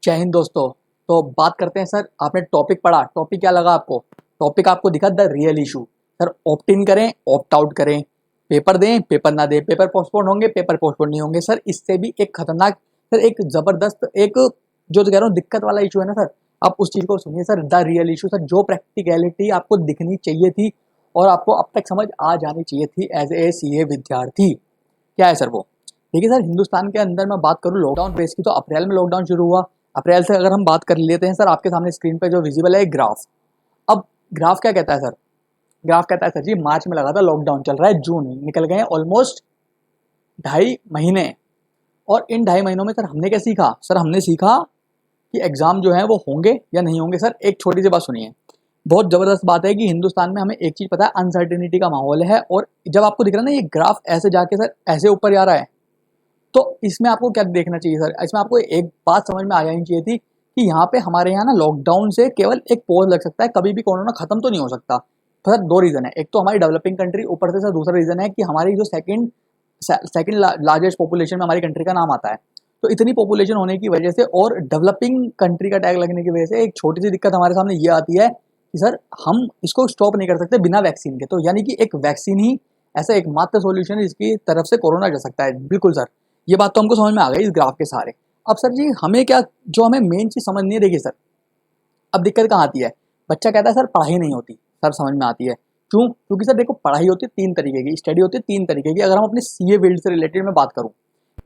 जय हिंद दोस्तों। तो बात करते हैं सर, आपने टॉपिक पढ़ा, टॉपिक क्या लगा आपको? टॉपिक आपको दिखा the real issue. Sir opt इन करें, ऑप्ट आउट करें, पेपर दें, पेपर ना दें, पेपर पोस्टपोन होंगे, पेपर पोस्टपोन नहीं होंगे। सर इससे भी एक खतरनाक, सर एक जबरदस्त, एक जो कह रहा हूँ दिक्कत वाला इशू है ना सर, आप उस चीज को सुनिए sir. The real issue sir, जो प्रैक्टिकलिटी आपको दिखनी चाहिए थी और आपको अब तक समझ आ जानी चाहिए थी एज ए सीए विद्यार्थी, क्या है सर वो? देखिए सर, हिंदुस्तान के अंदर मैं बात करूँ लॉकडाउन बेस की, तो अप्रैल में लॉकडाउन शुरू हुआ। अप्रैल से अगर हम बात कर लेते हैं सर, आपके सामने स्क्रीन पे जो विजिबल है ग्राफ। अब ग्राफ क्या कहता है सर? ग्राफ कहता है सर जी, मार्च में लगा था लॉकडाउन, चल रहा है जून, निकल गए ऑलमोस्ट 2.5 महीने। और इन 2.5 महीनों में सर हमने क्या सीखा? सर हमने सीखा कि एग्जाम जो है वो होंगे या नहीं होंगे। सर एक छोटी सी बात सुनिए, बहुत जबरदस्त बात है कि हिंदुस्तान में हमें एक चीज पता है, अनसर्टेनिटी का माहौल है। और जब आपको दिख रहा है ना ये ग्राफ ऐसे जाके सर ऐसे ऊपर जा रहा है, तो इसमें आपको क्या देखना चाहिए सर? इसमें आपको एक बात समझ में आ जानी चाहिए थी कि यहाँ पे हमारे यहाँ ना लॉकडाउन से केवल एक पॉज लग सकता है, कभी भी कोरोना खत्म तो नहीं हो सकता। तो सर दो रीजन है, एक तो हमारी डेवलपिंग कंट्री, ऊपर से सर दूसरा रीजन है कि हमारी जो सेकंड लार्जेस्ट पॉपुलेशन में हमारी कंट्री का नाम आता है। तो इतनी पॉपुलेशन होने की वजह से और डेवलपिंग कंट्री का टैग लगने की वजह से एक छोटी सी दिक्कत हमारे सामने ये आती है कि सर हम इसको स्टॉप नहीं कर सकते बिना वैक्सीन के। तो यानी कि एक वैक्सीन ही ऐसा एकमात्र सॉल्यूशन है जिसकी तरफ से कोरोना जा सकता है। बिल्कुल सर, ये बात तो हमको समझ में आ गई इस ग्राफ के सहारे। अब सर जी हमें क्या, जो हमें मेन चीज समझ नहीं है, देखिए सर अब दिक्कत कहाँ आती है? बच्चा कहता है सर पढ़ाई नहीं होती। सर समझ में आती है, क्यों? क्योंकि सर देखो, पढ़ाई होती है 3 तरीके की, स्टडी होती है 3 तरीके की। अगर हम अपने सीए फील्ड से रिलेटेड में बात करूँ,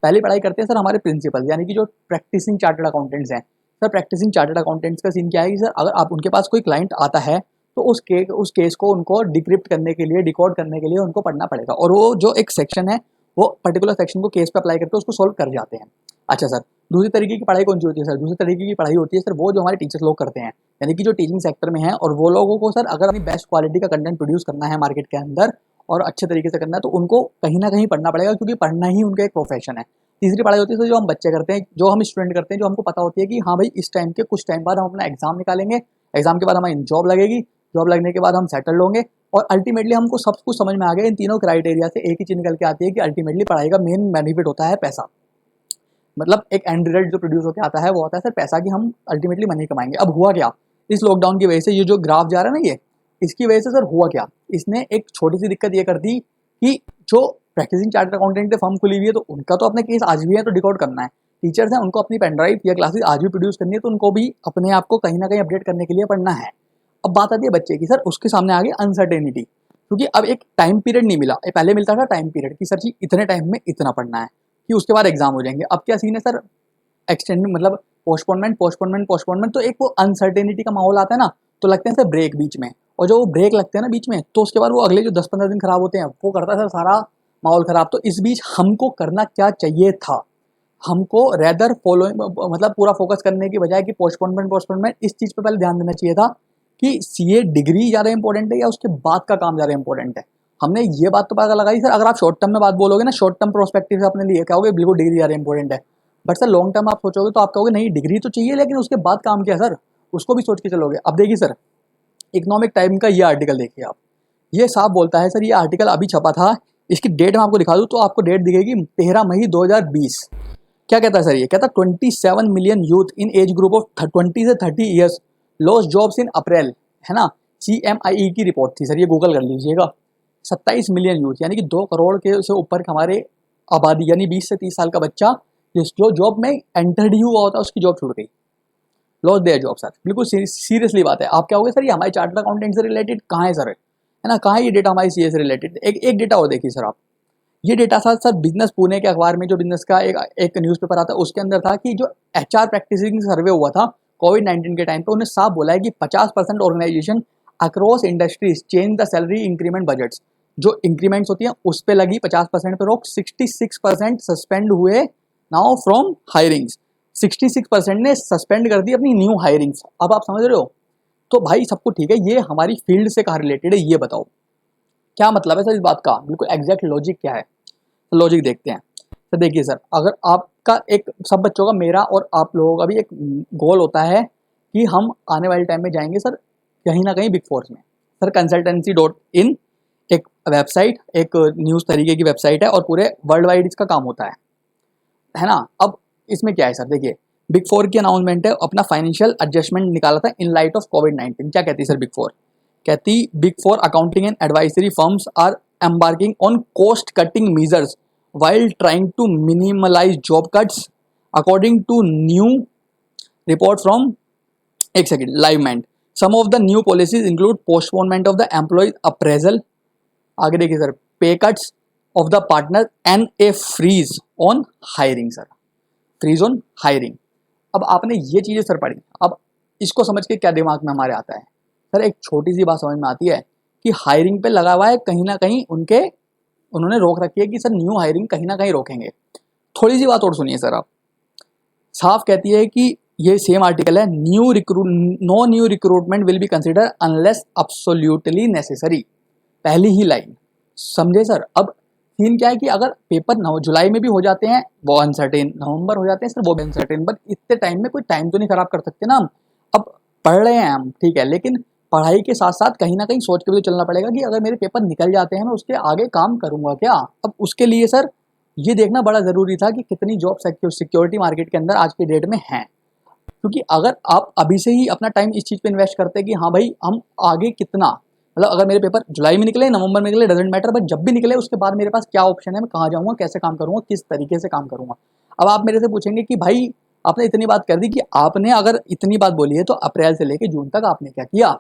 पहली पढ़ाई करते हैं सर हमारे प्रिंसिपल, यानी कि जो प्रैक्टिसिंग चार्टर्ड अकाउंटेंट्स हैं। सर प्रैक्टिसिंग चार्टर्ड अकाउंटेंट्स का सीन क्या है कि सर अगर आप उनके पास कोई क्लाइंट आता है, तो उस केस को उनको डिक्रिप्ट करने के लिए, डिकोड करने के लिए उनको पढ़ना पड़ेगा। और वो जो एक सेक्शन है, वो पर्टिकुलर सेक्शन को केस पे अप्लाई करके उसको सोल्व कर जाते हैं। अच्छा सर, दूसरी तरीके की पढ़ाई कौन सी होती है सर? दूसरी तरीके की पढ़ाई होती है सर वो जो हमारे टीचर्स लोग करते हैं, यानी कि जो टीचिंग सेक्टर में है। और वो लोगों को सर अगर अपनी बेस्ट क्वालिटी का कंटेंट प्रोड्यूस करना है मार्केट के अंदर और अच्छे तरीके से करना है, तो उनको कहीं ना कहीं पढ़ना पड़ेगा, क्योंकि पढ़ना ही उनका एक प्रोफेशन है। तीसरी पढ़ाई होती है सर जो हम बच्चे करते हैं, जो हम स्टूडेंट करते हैं, जो हमको पता होती है कि हाँ भाई इस टाइम के कुछ टाइम बाद हम अपना एग्जाम निकालेंगे, एग्जाम के बाद हमारी जॉब लगेगी, जॉब लगने के बाद हम सेटल होंगे। और अल्टीमेटली हमको सब कुछ समझ में आ गया, इन तीनों क्राइटेरिया से एक ही चीज निकल के आती है कि अल्टीमेटली पढ़ाई का मेन बेनिफिट होता है पैसा। मतलब एक एंड रिजल्ट जो प्रोड्यूस होकर आता है वो आता है सर पैसा, की हम अल्टीमेटली मनी कमाएंगे। अब हुआ क्या इस लॉकडाउन की वजह से? ये जो ग्राफ जा रहा है ना, ये इसकी वजह से सर हुआ क्या, इसने एक छोटी सी दिक्कत ये कर दी कि जो प्रैक्टिसिंग चार्टर्ड अकाउंटेंट की फर्म खुली हुई है, तो उनका तो अपने केस आज भी है, तो डिकोड करना है। टीचर्स हैं, उनको अपनी पेनड्राइव या क्लासेस आज भी प्रोड्यूस करनी है, तो उनको भी अपने आप को कहीं ना कहीं अपडेट करने के लिए पढ़ना है। अब बात आती है बच्चे की, सर उसके सामने आ गई अनसर्टेनिटी, क्योंकि अब एक टाइम पीरियड नहीं मिला। पहले मिलता था टाइम पीरियड कि सर जी इतने टाइम में इतना पढ़ना है, कि उसके बाद एग्जाम हो जाएंगे। अब क्या सीन है सर? एक्सटेंडिंग, मतलब पोस्टपोनमेंट पोस्टपोनमेंट पोस्टपोनमेंट। तो एक वो अनसर्टेनिटी का माहौल आता है ना, तो लगते हैं सर ब्रेक बीच में। और जो वो ब्रेक लगते हैं ना बीच में, तो उसके बाद वो अगले जो 10-15 दिन खराब होते हैं, वो करता है सर सारा माहौल खराब। तो इस बीच हमको करना क्या चाहिए था? हमको रेदर फॉलोइंग, मतलब पूरा फोकस करने की बजाय कि पोस्टपोनमेंट पोस्टपोनमेंट, इस चीज पे पहले ध्यान देना चाहिए था कि सीए डिग्री ज्यादा इंपॉर्टेंट है या उसके बाद का काम ज्यादा इंपॉर्टेंट है। हमने ये बात तो पता लगाई सर, अगर आप शॉर्ट टर्म में बात बोलोगे ना, शॉर्ट टर्म प्रोस्पेक्टिव से अपने लिए कहोगे बिल्कुल डिग्री ज्यादा इंपॉर्टेंट है। बट सर लॉन्ग टर्म आप सोचोगे तो आप कहोगे नहीं डिग्री तो चाहिए, लेकिन उसके बाद काम क्या सर, उसको भी सोच के चलोगे। अब देखिए सर, इकोनॉमिक टाइम का ये आर्टिकल देखिए आप, ये साफ बोलता है सर, ये आर्टिकल अभी छपा था, इसकी डेट मैं आपको दिखा दूं तो आपको डेट दिखेगी 13 मई 2020। क्या कहता है सर? ये कहता है 27 million youth in age group of 20 से 30 ईयर्स लॉस्ट जॉब्स इन अप्रैल, है ना। CMIE की रिपोर्ट थी सर, ये गूगल कर लीजिएगा। 27 मिलियन यूथ, यानी कि 2 करोड़ के से ऊपर का हमारे आबादी, यानी 20 से 30 साल का बच्चा जो जॉब में एंटर्ड ही हुआ होता है, उसकी जॉब छूट गई, लॉस देयर जॉब सर। बिल्कुल सीरियसली बात है। आप क्या होगे सर, ये हमारे चार्टर्ड अकाउंटेंट से रिलेटेड कहाँ है सर, है ना, कहाँ है ये डेटा हमारी सीए से रिलेटेड? एक डेटा और देखिए सर आप, ये डेटा था सर बिजनेस पुणे के अखबार में, जो बिजनेस का एक न्यूज़पेपर आता है, उसके अंदर था कि जो HR प्रैक्टिसिंग सर्वे हुआ था कोविड-19 के टाइम पे, उन्हें साफ बोला है कि 50% organisation across industries change the salary increment budgets. जो इंक्रीमेंट्स होती हैं उस पे लगी 50% पे रोक, 66% सस्पेंड हुए नाउ फ्रॉम हायरिंग्स। 66% ने सस्पेंड कर दी अपनी न्यू हायरिंग्स। अब आप समझ रहे हो? तो भाई सब कुछ ठीक है, ये हमारी फील्ड से कहाँ रिलेटेड है ये बताओ, क्या मतलब है सर इस बात का? बिल्कुल एग्जैक्ट लॉजिक क्या है, तो लॉजिक देखते हैं। तो देखिए सर, अगर आपका एक, सब बच्चों का, मेरा और आप लोगों का भी एक गोल होता है कि हम आने वाले टाइम में जाएंगे सर कहीं ना कहीं बिग फोर्स में। सर consultancy.in एक वेबसाइट, एक न्यूज़ तरीके की वेबसाइट है और पूरे वर्ल्ड वाइड इसका काम होता है ना। अब इसमें क्या है सर, देखिए बिग फोर की अनाउंसमेंट है, अपना फाइनेंशियल एडजस्टमेंट निकाला था इन लाइट ऑफ कोविड-19। क्या कहती है सर बिग फोर? कहती big four accounting and advisory firms are embarking on cost cutting measures while trying to minimize job cuts according to new report from एक सेकेंड Livemint. Some of the new policies include postponement of the employ appraisal, आगे देखिए sir, pay cuts of the partner and a freeze on hiring sir, freeze on hiring. अब आपने ये चीजें sir पढ़ी, अब इसको समझ के क्या दिमाग में हमारे आता है सर, एक छोटी सी बात समझ में आती है कि हायरिंग पे लगा हुआ है कहीं ना कहीं उन्होंने रोक रखी है कि सर न्यू हायरिंग कहीं ना कहीं रोकेंगे। थोड़ी सी बात और सुनिए सर, आप साफ कहती है कि ये सेम आर्टिकल है, no new recruitment will be consider unless absolutely necessary, पहली ही लाइन समझे सर। अब सीन क्या है कि अगर पेपर जुलाई में भी हो जाते हैं वो अनसर्टेन, नवंबर हो जाते हैं सर वो भी अनसर्टेन, बट इतने टाइम में कोई टाइम तो नहीं खराब कर सकते ना हम। अब पढ़ रहे हैं हम, ठीक है, लेकिन पढ़ाई के साथ साथ कहीं ना कहीं सोच के भी तो चलना पड़ेगा कि अगर मेरे पेपर निकल जाते हैं मैं उसके आगे काम करूंगा क्या। अब उसके लिए सर ये देखना बड़ा ज़रूरी था कि कितनी जॉब सिक्योरिटी मार्केट के अंदर आज के डेट में हैं, क्योंकि अगर आप अभी से ही अपना टाइम इस चीज़ पे इन्वेस्ट करते हैं कि हाँ भाई हम आगे कितना, मतलब अगर मेरे पेपर जुलाई में निकले नवंबर में निकले डजेंट मैटर, बट जब भी निकले उसके बाद मेरे पास क्या ऑप्शन है, मैं कहाँ जाऊँगा, कैसे काम करूँगा, किस तरीके से काम करूँगा। अब आप मेरे से पूछेंगे कि भाई आपने इतनी बात कर दी कि आपने अगर इतनी बात बोली है तो अप्रैल से लेकर जून तक आपने क्या किया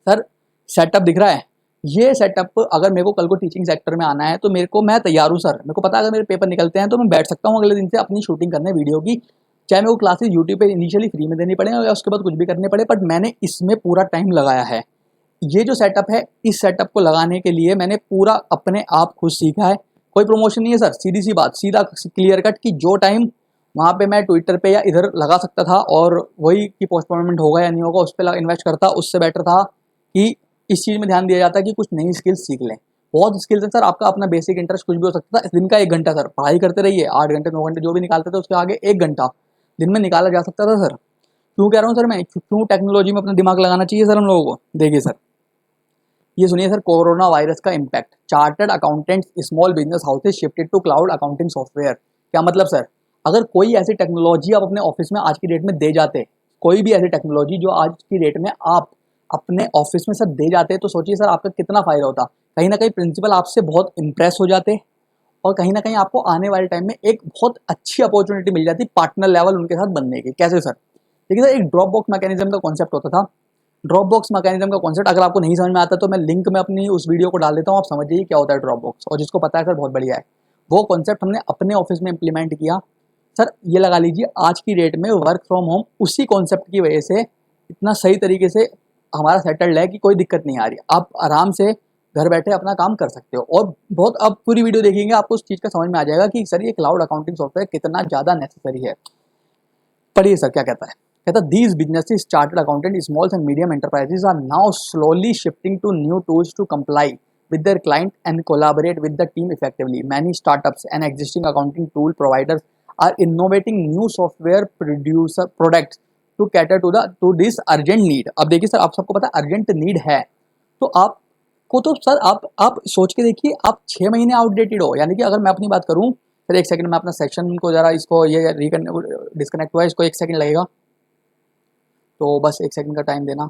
सर? सेटअप दिख रहा है, ये सेटअप अगर मेरे को कल को टीचिंग सेक्टर में आना है तो मैं तैयार हूँ सर। मेरे को पता है अगर मेरे पेपर निकलते हैं तो मैं बैठ सकता हूँ अगले दिन से अपनी शूटिंग करने वीडियो की, चाहे मेरे को क्लासेस यूट्यूब पे इनिशियली फ्री में देनी पड़े या उसके बाद कुछ भी करने पड़े, बट मैंने इसमें पूरा टाइम लगाया है। ये जो सेटअप है इस सेटअप को लगाने के लिए मैंने पूरा अपने आप खुद सीखा है, कोई प्रमोशन नहीं है सर, सीधी सी बात, सीधा क्लियर कट कि जो टाइम वहाँ पे मैं ट्विटर पे या इधर लगा सकता था और वही कि पोस्टपोनमेंट होगा या नहीं होगा उस पर इन्वेस्ट करता, उससे बेटर था कि इस चीज़ में ध्यान दिया जाता है कि कुछ नई स्किल्स सीख लें। बहुत स्किल्स है सर, आपका अपना बेसिक इंटरेस्ट कुछ भी हो सकता था, दिन का 1 घंटा सर पढ़ाई करते रहिए, 8 घंटे 9 घंटे जो भी निकालते थे उसके आगे 1 घंटा दिन में निकाला जा सकता था सर। क्यों कह रहा हूँ सर मैं, क्यों टेक्नोलॉजी में अपना दिमाग लगाना चाहिए सर हम लोगों को। देखिए सर, ये सुनिए सर, कोरोना वायरस का impact, chartered accountants small business houses shifted to cloud accounting software. क्या मतलब सर, अगर कोई ऐसी टेक्नोलॉजी आप अपने ऑफिस में आज की डेट में दे जाते, कोई भी ऐसी टेक्नोलॉजी जो आज की डेट में आप अपने ऑफिस में सर दे जाते, तो सोचिए सर आपका कितना फायदा होता। कहीं ना कहीं प्रिंसिपल आपसे बहुत इंप्रेस हो जाते और कहीं ना कहीं आपको आने वाले टाइम में एक बहुत अच्छी अपॉर्चुनिटी मिल जाती पार्टनर लेवल उनके साथ बनने की। कैसे सर? देखिए सर, एक ड्रॉप बॉक्स मैकेनिज्म का कॉन्सेप्ट होता था। ड्रॉप बॉक्स मैकेनिज्म का कॉन्सेप्ट अगर आपको नहीं समझ में आता तो मैं लिंक में अपनी उस वीडियो को डाल देता हूँ, आप समझ जाइए क्या होता है ड्रॉप बॉक्स, और जिसको पता है सर बहुत बढ़िया है। वो कॉन्सेप्ट हमने अपने ऑफिस में इम्प्लीमेंट किया सर। ये लगा लीजिए आज की डेट में वर्क फ्रॉम होम उसी कॉन्सेप्ट की वजह से इतना सही तरीके से हमारा सेटल्ड है कि कोई दिक्कत नहीं आ रही, आप आराम से घर बैठे अपना काम कर सकते हो। और बहुत, अब पूरी वीडियो देखेंगे आपको उस चीज़ का समझ में आ जाएगा कि सर ये क्लाउड अकाउंटिंग सॉफ्टवेयर कितना ज़्यादा नेसेसरी है। पढ़िए सर क्या कहता है, कहता these businesses, chartered accountant, small and medium enterprises are now slowly shifting to new tools to comply with their client and collaborate with the team effectively. Many startups and existing accounting tool providers are innovating new software products to cater to this urgent need. अब देखिए sir, आप सबको पता है urgent need है, तो आपको तो सर आप सोच के देखिए, आप 6 महीने आउटडेटेड हो। यानी कि अगर मैं अपनी बात करूं सर, एक सेकंड में अपना सेक्शन को जरा इसको ये डिस्कनेक्ट हुआ है, इसको 1 सेकंड लगेगा, तो बस 1 सेकंड का टाइम देना।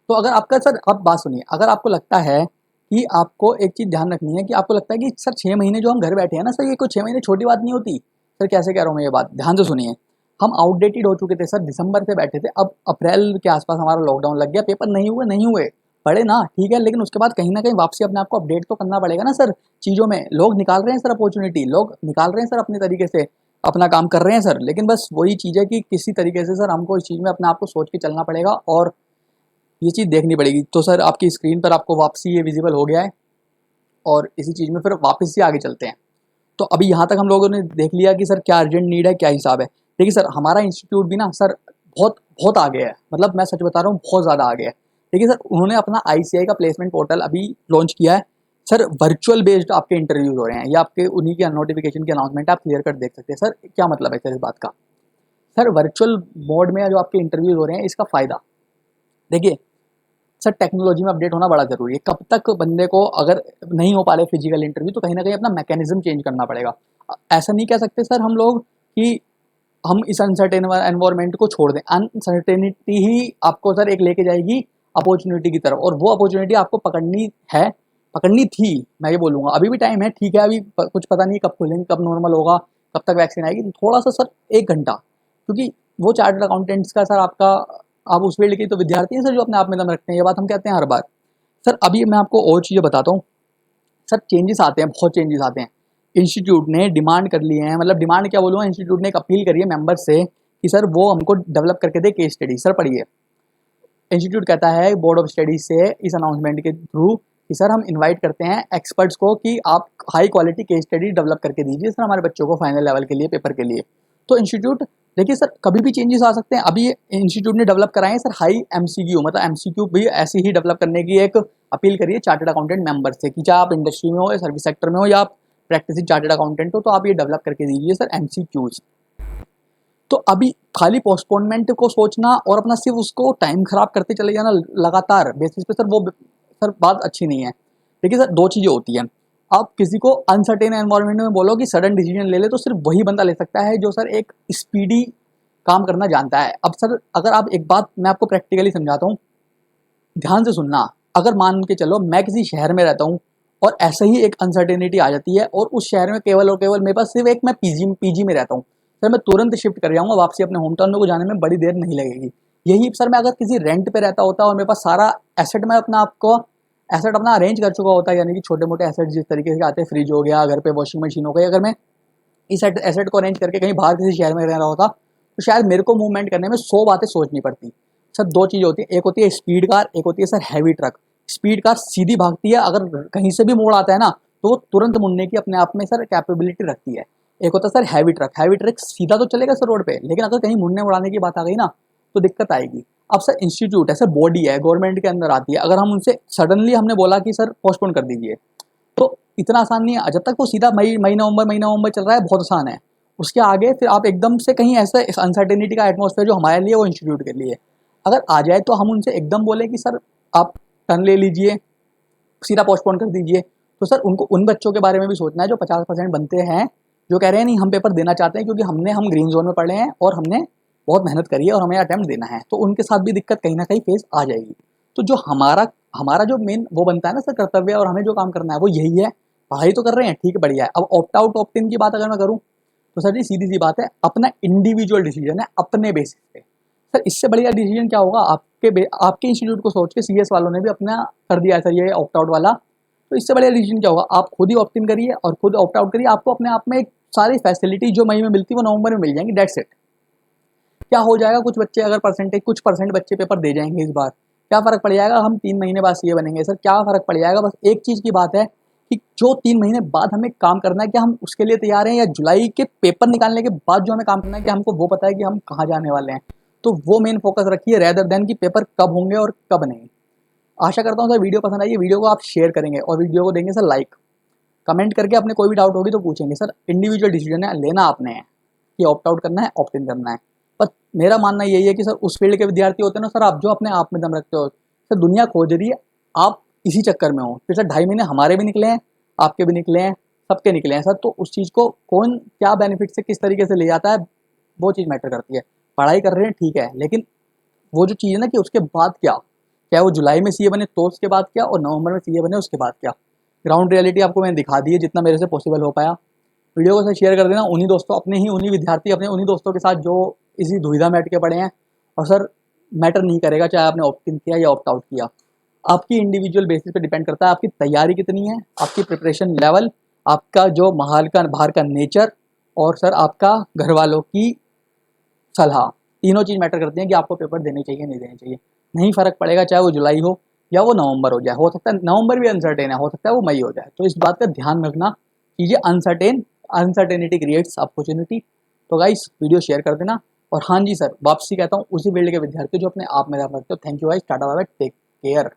तो अगर आपका सर, आप बात सुनिए, अगर आपको लगता है कि आपको एक चीज़ ध्यान रखनी है कि आपको लगता है कि सर 6 महीने जो हम घर बैठे हैं ना सर, ये कोई 6 महीने छोटी बात नहीं होती। सर कैसे कह रहा हूँ मैं ये बात, ध्यान से सुनिए। हम आउटडेटेड हो चुके थे सर, दिसंबर से बैठे थे, अब अप्रैल के आसपास हमारा लॉकडाउन लग गया, पेपर नहीं हुए पढ़े ना, ठीक है, लेकिन उसके बाद कहीं ना कहीं वापसी अपने आप को अपडेट तो करना पड़ेगा ना सर चीज़ों में। लोग निकाल रहे हैं सर अपॉर्चुनिटी, लोग निकाल रहे हैं सर अपने तरीके से अपना काम कर रहे हैं सर, लेकिन बस वही चीज़ है कि किसी तरीके से सर हमको इस चीज़ में अपने आप को सोच के चलना पड़ेगा और ये चीज़ देखनी पड़ेगी। तो सर आपकी स्क्रीन पर आपको वापसी ये विजिबल हो गया है और इसी चीज़ में फिर वापस से आगे चलते हैं। तो अभी यहाँ तक हम लोगों ने देख लिया कि सर क्या अर्जेंट नीड है, क्या हिसाब है। देखिए सर, हमारा इंस्टीट्यूट भी ना सर बहुत बहुत आगे है, मतलब मैं सच बता रहा हूँ बहुत ज़्यादा आगे है। देखिए सर, उन्होंने अपना ICI का प्लेसमेंट पोर्टल अभी लॉन्च किया है सर, वर्चुअल बेस्ड आपके इंटरव्यूज हो रहे हैं, ये आपके उन्हीं की नोटिफिकेशन की अनाउंसमेंट आप क्लियर कर देख सकते हैं। सर क्या मतलब है सर इस बात का, सर वर्चुअल मोड में जो आपके इंटरव्यूज हो रहे हैं इसका फ़ायदा देखिए, सर टेक्नोलॉजी में अपडेट होना बड़ा ज़रूरी है। कब तक बंदे को अगर नहीं हो पा रहे फिजिकल इंटरव्यू तो कहीं ना कहीं अपना मैकेनिज्म चेंज करना पड़ेगा। ऐसा नहीं कह सकते सर हम लोग कि हम इस अनसर्टेन एनवायरनमेंट को छोड़ दें। अनसर्टेनिटी ही आपको सर एक लेके जाएगी अपॉर्चुनिटी की तरफ, और वो अपॉर्चुनिटी आपको पकड़नी है, पकड़नी थी, मैं ये बोलूँगा। अभी भी टाइम है, ठीक है, अभी कुछ पता नहीं कब खुलेंगे, कब नॉर्मल होगा, कब तक वैक्सीन आएगी। थोड़ा सा सर 1 घंटा, क्योंकि वो चार्टर्ड अकाउंटेंट्स का सर आपका, आप उस फील्ड के तो विद्यार्थी हैं सर जो अपने आप में दम रखते हैं, ये बात हम कहते हैं हर बार। सर अभी मैं आपको और चीज़ें बताता हूँ। सर चेंजेस आते हैं, बहुत चेंजेस आते हैं। इंस्टीट्यूट ने डिमांड कर लिए हैं, मतलब डिमांड क्या बोलूँगा, इंस्टीट्यूट ने एक अपील करी है मेंबर से कि सर वो हमको डेवलप करके दे केस स्टडी। सर पढ़िए, इंस्टीट्यूट कहता है बोर्ड ऑफ स्टडीज से इस अनाउंसमेंट के थ्रू कि सर हम इनवाइट करते हैं एक्सपर्ट्स को कि आप high quality case study develop करके दीजिए सर हमारे बच्चों को फाइनल लेवल के लिए, पेपर के लिए। तो इंस्टीट्यूट, देखिए सर कभी भी चेंजेस आ सकते हैं। अभी इंस्टीट्यूट ने डेवलप कराए हैं सर हाई एमसीक्यू, मतलब एमसीक्यू भी ऐसे ही डेवलप करने की एक अपील करिए चार्टर्ड अकाउंटेंट मेंबर से कि चाहे आप इंडस्ट्री में हो या सर्विस सेक्टर में हो या आप प्रैक्टिसिंग चार्टर्ड अकाउंटेंट हो, तो आप ये डेवलप करके दीजिए सर एमसीक्यूज। तो अभी खाली पोस्टपोनमेंट को सोचना और अपना सिर्फ उसको टाइम खराब करते चले जाना लगातार बेसिस पे, सर वो सर बात अच्छी नहीं है। देखिए सर दो चीज़ें होती हैं। आप किसी को अनसर्टेन एनवायरनमेंट में बोलो कि सडन डिसीजन ले ले, तो सिर्फ वही बंदा ले सकता है जो सर एक स्पीडी काम करना जानता है। अब सर अगर आप एक बात मैं आपको प्रैक्टिकली समझाता हूँ, ध्यान से सुनना। अगर मान के चलो मैं किसी शहर में रहता हूँ और ऐसे ही एक अनसर्टेनिटी आ जाती है और उस शहर में केवल और केवल मेरे पास सिर्फ एक, मैं पीजी में रहता हूँ, सर मैं तुरंत शिफ्ट कर जाऊँगा, वापसी अपने होम टाउन में को जाने में बड़ी देर नहीं लगेगी। यही सर मैं अगर किसी रेंट पे रहता होता और मेरे पास सारा एसेट, मैं अपना आपको एसेट अपना अरेंज कर चुका होता है, यानी कि छोटे मोटे एसेट जिस तरीके से आते हैं, फ्रिज हो गया, घर पे वॉशिंग मशीन हो गई, अगर मैं इस एसेट को अरेंज करके कहीं बाहर किसी शहर में रह रहा होता तो शायद मेरे को मूवमेंट करने में 100 बातें सोचनी पड़ती। सर दो चीज़ें होती हैं, एक होती है स्पीड कार, एक होती है sir heavy truck. Speed car सीधी भागती है, अगर कहीं से भी मोड़ आता है ना तो वो तुरंत मुड़ने की अपने आप में सर कैपेबिलिटी रखती है। एक होता है sir heavy truck, heavy truck सीधा तो चलेगा सर रोड पे, लेकिन अगर कहीं मुड़ने उड़ाने की बात आ गई ना तो दिक्कत आएगी। अब सर इंस्टीट्यूट है, सर बॉडी है, गवर्नमेंट के अंदर आती है, अगर हम उनसे सडनली हमने बोला कि सर पोस्टपोन कर दीजिए तो इतना आसान नहीं है। जब तक वो सीधा मई नवंबर चल रहा है बहुत आसान है, उसके आगे फिर आप एकदम से कहीं ऐसा अनसर्टेनिटी का एटमॉस्फेयर जो हमारे लिए वो इंस्टीट्यूट के लिए अगर आ जाए तो हम उनसे एकदम बोले कि सर आप टर्न ले लीजिए, सीधा पोस्टपोन कर दीजिए, तो सर उनको उन बच्चों के बारे में भी सोचना है जो 50% बनते हैं, जो कह रहे हैं नहीं हम पेपर देना चाहते हैं क्योंकि हम ग्रीन जोन में पढ़े हैं और हमने बहुत मेहनत करी है और हमें अटैम्प्ट देना है, तो उनके साथ भी दिक्कत कहीं ना कहीं फेस आ जाएगी। तो जो हमारा हमारा जो मेन वो बनता है ना सर कर्तव्य, और हमें जो काम करना है वो यही है। पढ़ाई तो कर रहे हैं, ठीक है, बढ़िया है। अब ऑप्ट आउट ऑप्ट इन की बात अगर मैं करूँ तो सर जी सीधी सी बात है, अपना इंडिविजुअल डिसीजन है अपने बेसिस पे। सर इससे बढ़िया डिसीजन क्या होगा, आपके इंस्टीट्यूट को सोच के सीएस वालों ने भी अपना कर दिया है सर ये ऑप्ट आउट वाला, तो इससे बढ़िया डिसीजन क्या होगा, आप खुद ही ऑप्ट इन करिए और खुद ऑप्ट आउट करिए, आपको अपने आप में एक सारी फैसिलिटी जो मई में मिलती है वो नवंबर में मिल जाएंगी, डेट्स इट। क्या हो जाएगा, कुछ बच्चे अगर कुछ परसेंट बच्चे पेपर दे जाएंगे इस बार, क्या फर्क पड़ जाएगा, हम 3 महीने बाद सीए बनेंगे सर, क्या फर्क पड़ जाएगा। बस एक चीज़ की बात है कि जो 3 महीने बाद हमें काम करना है, क्या हम उसके लिए तैयार हैं, या जुलाई के पेपर निकालने के बाद जो हमें काम करना है, कि हमको वो पता है कि हम कहाँ जाने वाले हैं। तो वो मेन फोकस रखिए रेदर देन कि पेपर कब होंगे और कब नहीं। आशा करता हूँ सर वीडियो पसंद आई है, वीडियो को आप शेयर करेंगे और वीडियो को देंगे सर लाइक, कमेंट करके अपने कोई भी डाउट होगी तो पूछेंगे। सर इंडिविजुअल डिसीजन है, लेना आपने है कि ऑप्ट आउट करना है ऑप्ट इन करना है। बस मेरा मानना यही है कि सर उस फील्ड के विद्यार्थी होते हैं ना सर, आप जो अपने आप में दम रखते हो, सर दुनिया खोज रही है, आप इसी चक्कर में हो। फिर सर 2.5 महीने हमारे भी निकले हैं, आपके भी निकले हैं, सबके निकले हैं सर, तो उस चीज़ को कौन क्या बेनिफिट से किस तरीके से ले जाता है वो चीज़ मैटर करती है। पढ़ाई कर रहे हैं ठीक है, लेकिन वो जो चीज़ है ना कि उसके बाद क्या, क्या वो जुलाई में सीए बने तो उसके बाद क्या, और नवंबर में सीए बने उसके बाद क्या। ग्राउंड रियलिटी आपको मैंने दिखा दी है जितना मेरे से पॉसिबल हो पाया। वीडियो को सर शेयर कर देना उन्हीं दोस्तों, अपने ही उन्हीं विद्यार्थी, अपने उन्हीं दोस्तों के साथ जो इसी दुविधा में अटके पड़े हैं। और सर मैटर नहीं करेगा चाहे आपने ऑप्ट इन किया या ऑप्ट आउट किया, आपकी इंडिविजुअल बेसिस पे डिपेंड करता है आपकी तैयारी कितनी है, आपकी प्रिपरेशन लेवल, आपका जो बाहर का नेचर, और सर आपका घर वालों की सलाह। तीनों चीज़ मैटर करती हैं कि आपको पेपर देने चाहिए नहीं देने चाहिए। नहीं फ़र्क पड़ेगा चाहे वो जुलाई हो या वो नवंबर हो जाए, हो सकता है नवंबर भी अनसर्टेन है, हो सकता है वो मई हो जाए। तो इस बात का ध्यान रखना, चीज़ें अनसर्टेनिटी क्रिएट्स अपॉर्चुनिटी। तो गाइस वीडियो शेयर कर देना। और हाँ जी सर, वापसी कहता हूँ उसी फील्ड के विद्यार्थी जो अपने आप में रखते हो। Thank you guys, tata bye bye, take care.